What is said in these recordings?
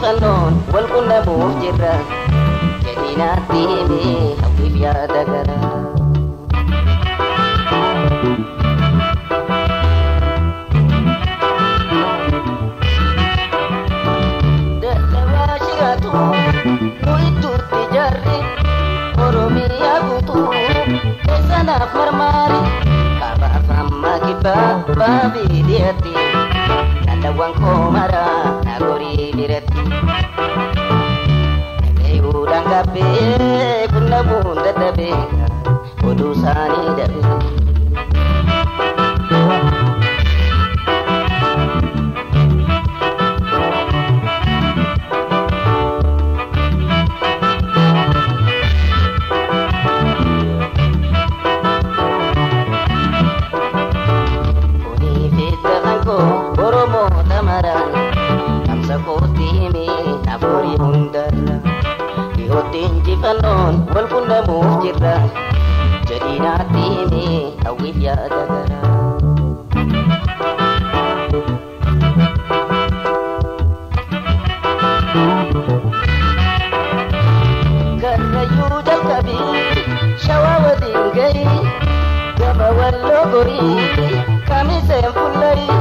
injifannoon wal qunnamuuf jirra jedhii naatti himi hawwiif yaada garaa. Dadhabaa shiraatu nu iddootti jarri Oromiyaa guutuu keessanaaf marmaari kabaaf amma kibbaa baabii dhiyaatti nalawwan koo maraa nagorii biratti dhagayuudhaan gabbee qunnamuun dadhabee oduu isaanii dhabee. Injifannoon wal qunnamuuf jirra jedhii naatti himi hawwiif yaada garaa. Karrayyuu jalqabii shawaa waliin gahii gama walloo gorii kamiseen fullarii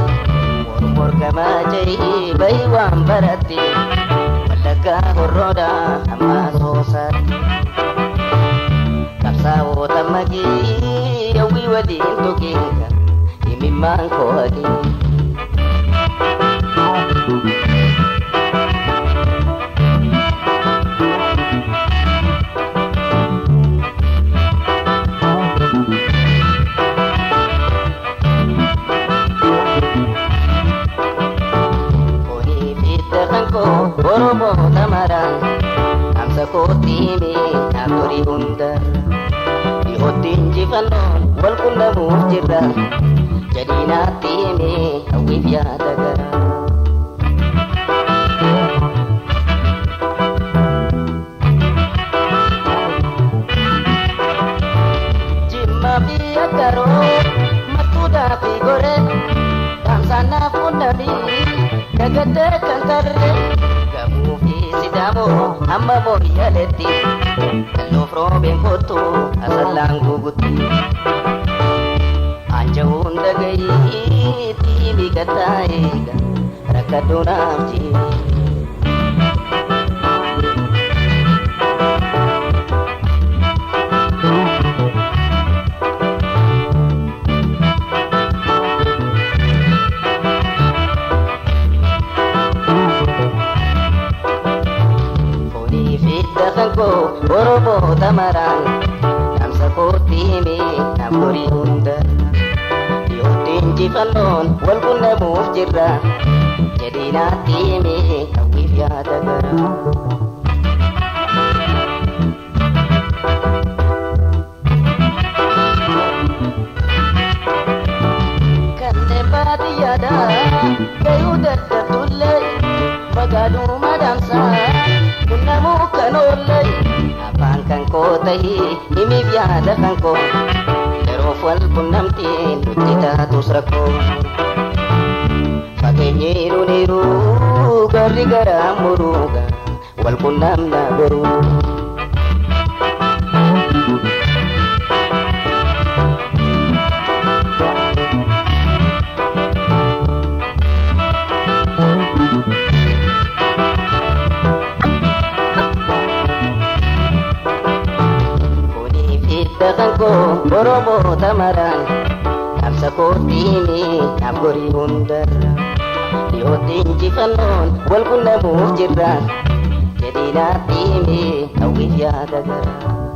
mormor gamaa jahii bahii waan baratti wallaggaa horrooda ammaa soosaatti qabsaa'oota magii hawwii waliin tuqiinka himimmaan koo hagii. Oromoo tamaraan amsa kootti himi nagorii hundarra dhihootti injifannoon wal qunnamuuf jirra jedhii naatti himi hawwiif yaada garaa. Jimmaa fi Aggaroo Mattuudhaa fi Goree Dhaamsaanaaf Qunnabii Dagaddee kan tarree Gamuu fi Sidaamoo amma Mooyyaleetti Dalloof roobeen kottu asallaan gugutti Anja'uun dhagayii tiibii gattaa'eega rakkadhuu naaf jibi. Oromoo tamaraan dhaamsa kootti himi nagorii hundarra dhihootti injifannoon wal qunnamuuf jirra jedhii naatti himi hawwiif yaada garaa. Kanneen baadiyyaadhaa gahuu dadhabdullee magaaluu madaamsaa qunnamuu kan oollee afaan kan koo tahii himiif yaada kan koo yeroof wal qunnamtiin nutti taatus rakkoo fageenyiiru niiru garri garaa muruuga wal qunnamna goruu. Oromoo tamaraan dhaamsa kootti himi nagorii hundarra dhihootti injifannoon wal qunnamuuf jirra jedhii naatti himi hawwiif yaada garaa.